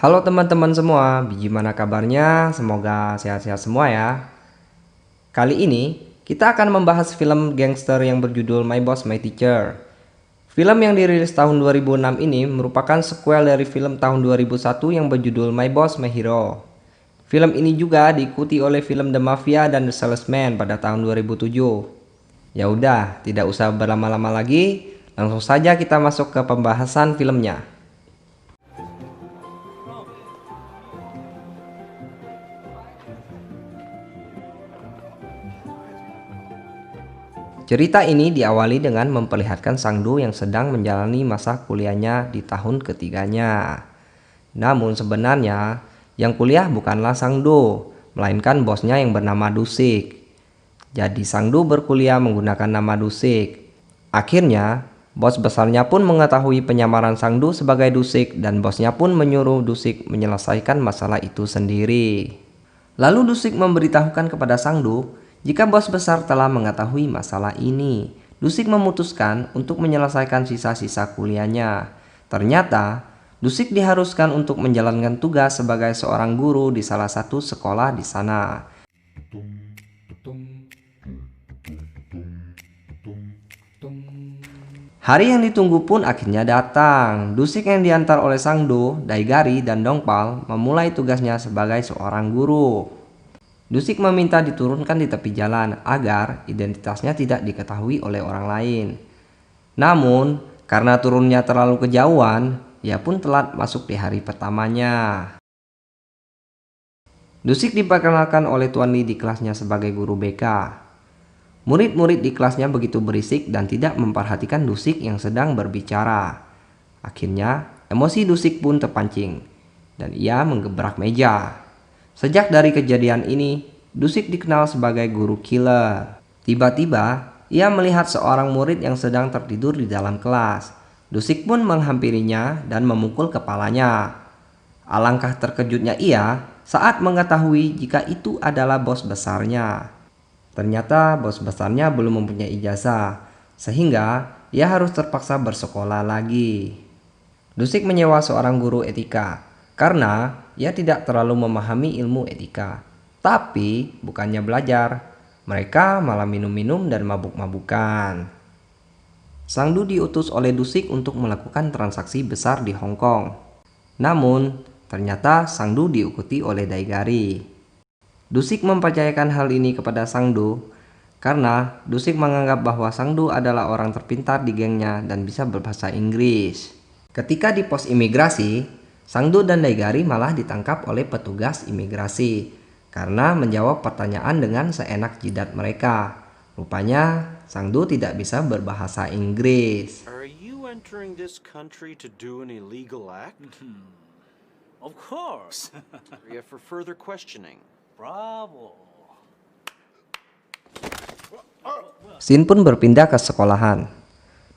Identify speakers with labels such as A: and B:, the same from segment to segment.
A: Halo teman-teman semua, gimana kabarnya? Semoga sehat-sehat semua ya. Kali ini kita akan membahas film gangster yang berjudul My Boss My Teacher. Film yang dirilis tahun 2006 ini merupakan sequel dari film tahun 2001 yang berjudul My Boss My Hero. Film ini juga diikuti oleh film The Mafia dan The Salesman pada tahun 2007. Ya udah, tidak usah berlama-lama lagi, langsung saja kita masuk ke pembahasan filmnya. Cerita ini diawali dengan memperlihatkan Sangdu yang sedang menjalani masa kuliahnya di tahun ketiganya. Namun sebenarnya yang kuliah bukanlah Sangdu, melainkan bosnya yang bernama Dusik. Jadi Sangdu berkuliah menggunakan nama Dusik. Akhirnya, bos besarnya pun mengetahui penyamaran Sangdu sebagai Dusik dan bosnya pun menyuruh Dusik menyelesaikan masalah itu sendiri. Lalu Dusik memberitahukan kepada Sangdu jika bos besar telah mengetahui masalah ini. Dusik memutuskan untuk menyelesaikan sisa-sisa kuliahnya. Ternyata, Dusik diharuskan untuk menjalankan tugas sebagai seorang guru di salah satu sekolah di sana. Hari yang ditunggu pun akhirnya datang. Dusik yang diantar oleh Sangdo, Daigari, dan Dongpal memulai tugasnya sebagai seorang guru. Dusik meminta diturunkan di tepi jalan agar identitasnya tidak diketahui oleh orang lain. Namun, karena turunnya terlalu kejauhan, ia pun telat masuk di hari pertamanya. Dusik diperkenalkan oleh Tuan Li di kelasnya sebagai guru BK. Murid-murid di kelasnya begitu berisik dan tidak memperhatikan Dusik yang sedang berbicara. Akhirnya, emosi Dusik pun terpancing dan ia menggebrak meja. Sejak dari kejadian ini, Dusik dikenal sebagai guru killer. Tiba-tiba, ia melihat seorang murid yang sedang tertidur di dalam kelas. Dusik pun menghampirinya dan memukul kepalanya. Alangkah terkejutnya ia saat mengetahui jika itu adalah bos besarnya. Ternyata bos besarnya belum mempunyai ijazah, sehingga ia harus terpaksa bersekolah lagi. Dusik menyewa seorang guru etika, karena ia tidak terlalu memahami ilmu etika. Tapi bukannya belajar, mereka malah minum-minum dan mabuk-mabukan. Sangdu diutus oleh Dusik untuk melakukan transaksi besar di Hong Kong. Namun, ternyata Sangdu diikuti oleh Daigari. Dusik mempercayakan hal ini kepada Sangdu karena Dusik menganggap bahwa Sangdu adalah orang terpintar di gengnya dan bisa berbahasa Inggris. Ketika di pos imigrasi, Sangdu dan Daigari malah ditangkap oleh petugas imigrasi karena menjawab pertanyaan dengan seenak jidat mereka. Rupanya Sangdu tidak bisa berbahasa Inggris.
B: Are you entering this country to do an illegal act?
C: Of course.
B: Or for further questioning?
C: Bravo.
A: Sin pun berpindah ke sekolahan.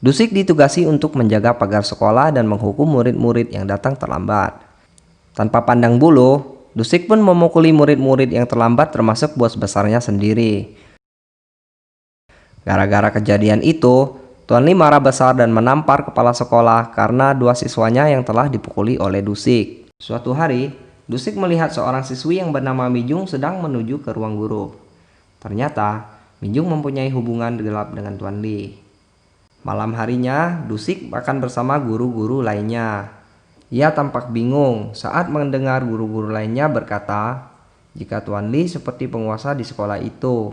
A: Dusik ditugasi untuk menjaga pagar sekolah dan menghukum murid-murid yang datang terlambat. Tanpa pandang bulu, Dusik pun memukuli murid-murid yang terlambat termasuk bos besarnya sendiri. Gara-gara kejadian itu, Tuan Li marah besar dan menampar kepala sekolah karena dua siswanya yang telah dipukuli oleh Dusik. Suatu hari, Dusik melihat seorang siswi yang bernama Mijung sedang menuju ke ruang guru. Ternyata, Mijung mempunyai hubungan gelap dengan Tuan Li. Malam harinya, Dusik akan bersama guru-guru lainnya. Ia tampak bingung saat mendengar guru-guru lainnya berkata, jika Tuan Li seperti penguasa di sekolah itu.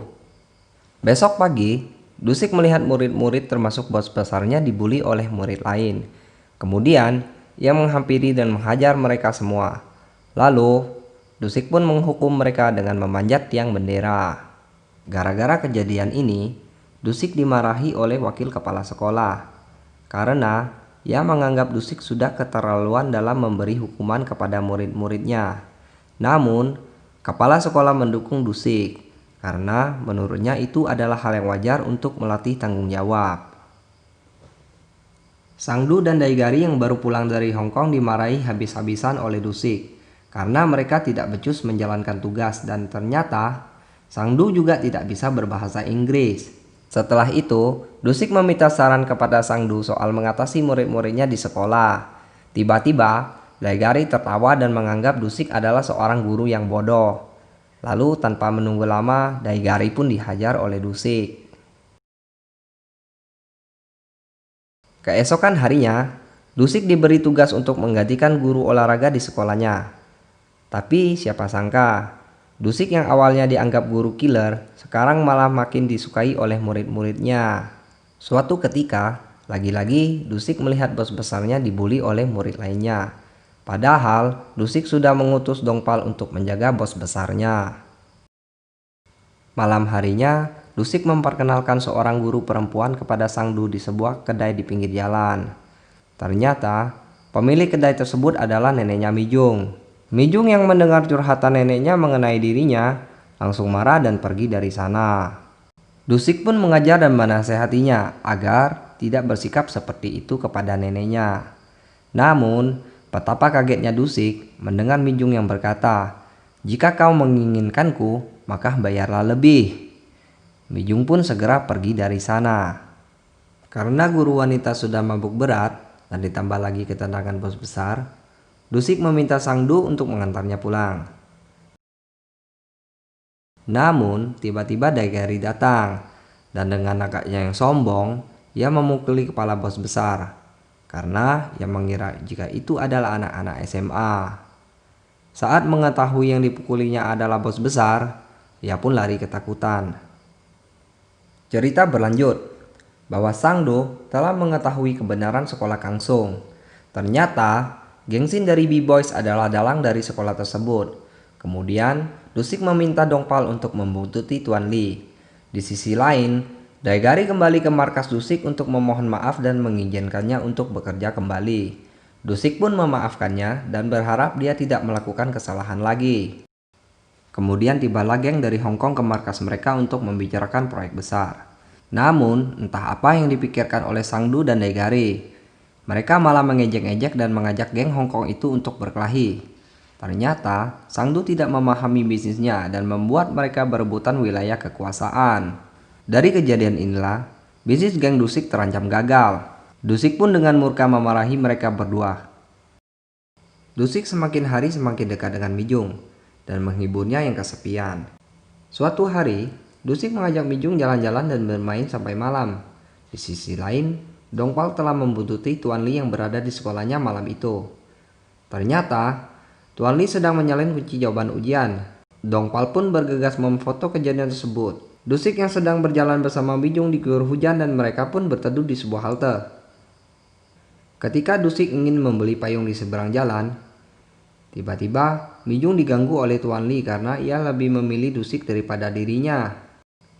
A: Besok pagi, Dusik melihat murid-murid termasuk bos besarnya dibully oleh murid lain. Kemudian, ia menghampiri dan menghajar mereka semua. Lalu, Dusik pun menghukum mereka dengan memanjat tiang bendera. Gara-gara kejadian ini, Dusik dimarahi oleh wakil kepala sekolah. Karena ia menganggap Dusik sudah keterlaluan dalam memberi hukuman kepada murid-muridnya. Namun, kepala sekolah mendukung Dusik karena menurutnya itu adalah hal yang wajar untuk melatih tanggung jawab. Sangdu dan Daigari yang baru pulang dari Hong Kong dimarahi habis-habisan oleh Dusik karena mereka tidak becus menjalankan tugas dan ternyata Sangdu juga tidak bisa berbahasa Inggris. Setelah itu, Dusik meminta saran kepada Sangdu soal mengatasi murid-muridnya di sekolah. Tiba-tiba, Daigari tertawa dan menganggap Dusik adalah seorang guru yang bodoh. Lalu tanpa menunggu lama, Daigari pun dihajar oleh Dusik. Keesokan harinya, Dusik diberi tugas untuk menggantikan guru olahraga di sekolahnya. Tapi siapa sangka, Dusik yang awalnya dianggap guru killer, sekarang malah makin disukai oleh murid-muridnya. Suatu ketika, lagi-lagi Dusik melihat bos besarnya dibully oleh murid lainnya. Padahal, Dusik sudah mengutus Dongpal untuk menjaga bos besarnya. Malam harinya, Dusik memperkenalkan seorang guru perempuan kepada Sangdu di sebuah kedai di pinggir jalan. Ternyata, pemilik kedai tersebut adalah neneknya Mijung. Mijung yang mendengar curhatan neneknya mengenai dirinya, langsung marah dan pergi dari sana. Dusik pun mengajar dan menasehatinya agar tidak bersikap seperti itu kepada neneknya. Namun, betapa kagetnya Dusik mendengar Mijung yang berkata, "Jika kau menginginkanku, maka bayarlah lebih." Mijung pun segera pergi dari sana. Karena guru wanita sudah mabuk berat dan ditambah lagi ketenangan bos besar, Dusik meminta Sangdu untuk mengantarnya pulang. Namun, tiba-tiba Daigari datang, dan dengan agaknya yang sombong, ia memukuli kepala bos besar, karena ia mengira jika itu adalah anak-anak SMA. Saat mengetahui yang dipukulinya adalah bos besar, ia pun lari ketakutan. Cerita berlanjut, bahwa Sangdo telah mengetahui kebenaran sekolah Kangsung. Ternyata, gengsin dari B-Boys adalah dalang dari sekolah tersebut. Kemudian, Dusik meminta Dongpal untuk membuntuti Tuan Li. Di sisi lain, Daigari kembali ke markas Dusik untuk memohon maaf dan mengizinkannya untuk bekerja kembali. Dusik pun memaafkannya dan berharap dia tidak melakukan kesalahan lagi. Kemudian tibalah geng dari Hong Kong ke markas mereka untuk membicarakan proyek besar. Namun, entah apa yang dipikirkan oleh Sangdu dan Daigari. Mereka malah mengejek-ejek dan mengajak geng Hong Kong itu untuk berkelahi. Ternyata, Sangdu tidak memahami bisnisnya dan membuat mereka berebutan wilayah kekuasaan. Dari kejadian inilah, bisnis geng Dusik terancam gagal. Dusik pun dengan murka memarahi mereka berdua. Dusik semakin hari semakin dekat dengan Mijung dan menghiburnya yang kesepian. Suatu hari, Dusik mengajak Mijung jalan-jalan dan bermain sampai malam. Di sisi lain, Dongpal telah membuntuti Tuan Li yang berada di sekolahnya malam itu. Ternyata, Tuan Li sedang menyalin kunci jawaban ujian. Dongpal pun bergegas memfoto kejadian tersebut. Dusik yang sedang berjalan bersama Mijung diguyur hujan dan mereka pun berteduh di sebuah halte. Ketika Dusik ingin membeli payung di seberang jalan, tiba-tiba Mijung diganggu oleh Tuan Li karena ia lebih memilih Dusik daripada dirinya.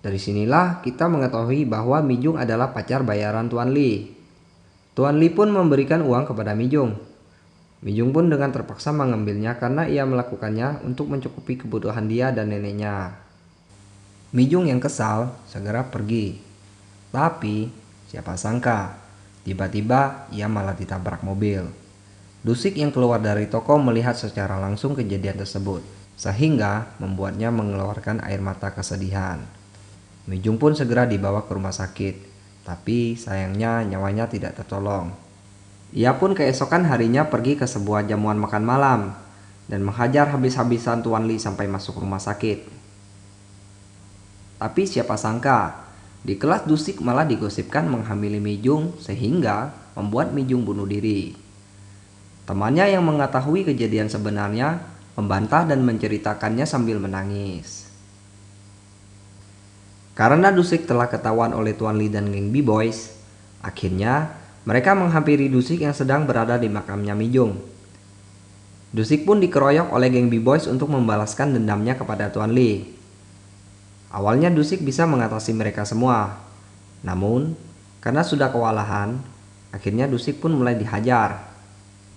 A: Dari sinilah kita mengetahui bahwa Mijung adalah pacar bayaran Tuan Li. Tuan Li pun memberikan uang kepada Mijung. Mijung pun dengan terpaksa mengambilnya karena ia melakukannya untuk mencukupi kebutuhan dia dan neneknya. Mijung yang kesal segera pergi. Tapi siapa sangka, tiba-tiba ia malah ditabrak mobil. Dusik yang keluar dari toko melihat secara langsung kejadian tersebut, sehingga membuatnya mengeluarkan air mata kesedihan. Mijung pun segera dibawa ke rumah sakit, tapi sayangnya nyawanya tidak tertolong. Ia pun keesokan harinya pergi ke sebuah jamuan makan malam dan menghajar habis-habisan Tuan Li sampai masuk rumah sakit. Tapi siapa sangka, di kelas Dusik malah digosipkan menghamili Mijung sehingga membuat Mijung bunuh diri. Temannya yang mengetahui kejadian sebenarnya membantah dan menceritakannya sambil menangis. Karena Dusik telah ketahuan oleh Tuan Li dan geng B-Boys, akhirnya mereka menghampiri Dusik yang sedang berada di makamnya Mijung. Dusik pun dikeroyok oleh geng B-Boys untuk membalaskan dendamnya kepada Tuan Li. Awalnya Dusik bisa mengatasi mereka semua. Namun, karena sudah kewalahan, akhirnya Dusik pun mulai dihajar.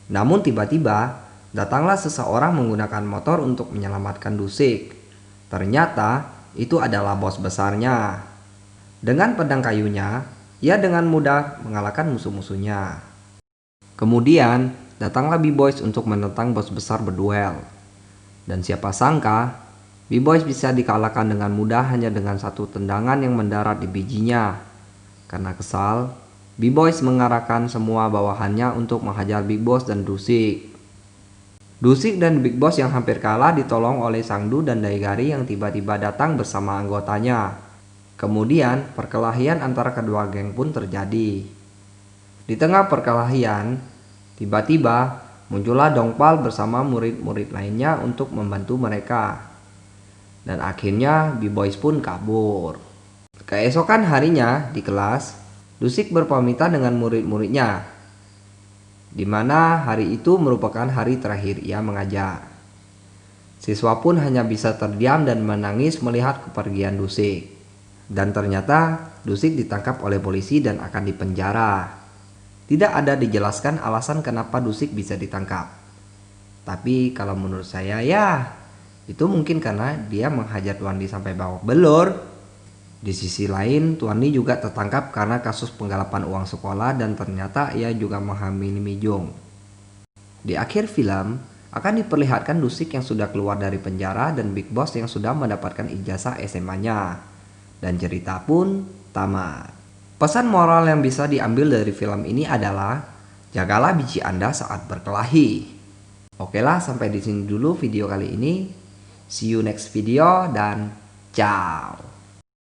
A: Namun tiba-tiba, datanglah seseorang menggunakan motor untuk menyelamatkan Dusik. Ternyata, itu adalah bos besarnya. Dengan pedang kayunya, ia dengan mudah mengalahkan musuh-musuhnya. Kemudian, datanglah B-Boys untuk menentang bos besar berduel. Dan siapa sangka, B-Boys bisa dikalahkan dengan mudah hanya dengan satu tendangan yang mendarat di bijinya. Karena kesal, B-Boys mengarahkan semua bawahannya untuk menghajar Big Boss dan Dusik. Dusik dan Big Boss yang hampir kalah ditolong oleh Sangdu dan Daigari yang tiba-tiba datang bersama anggotanya. Kemudian perkelahian antara kedua geng pun terjadi. Di tengah perkelahian, tiba-tiba muncullah Dongpal bersama murid-murid lainnya untuk membantu mereka. Dan akhirnya B-Boys pun kabur. Keesokan harinya di kelas, Dusik berpamitan dengan murid-muridnya, di mana hari itu merupakan hari terakhir ia mengajar. Siswa pun hanya bisa terdiam dan menangis melihat kepergian Dusik. Dan ternyata Dusik ditangkap oleh polisi dan akan dipenjara. Tidak ada dijelaskan alasan kenapa Dusik bisa ditangkap. Tapi kalau menurut saya ya, itu mungkin karena dia menghajar Tuandi sampai babak belur. Di sisi lain, Tuandi juga tertangkap karena kasus penggalapan uang sekolah dan ternyata ia juga menghamili Mijung. Di akhir film, akan diperlihatkan Dusik yang sudah keluar dari penjara dan Big Boss yang sudah mendapatkan ijazah SMA-nya. Dan cerita pun tamat. Pesan moral yang bisa diambil dari film ini adalah, jagalah biji Anda saat berkelahi. Oke lah, sampai di sini dulu video kali ini. See you next video dan ciao.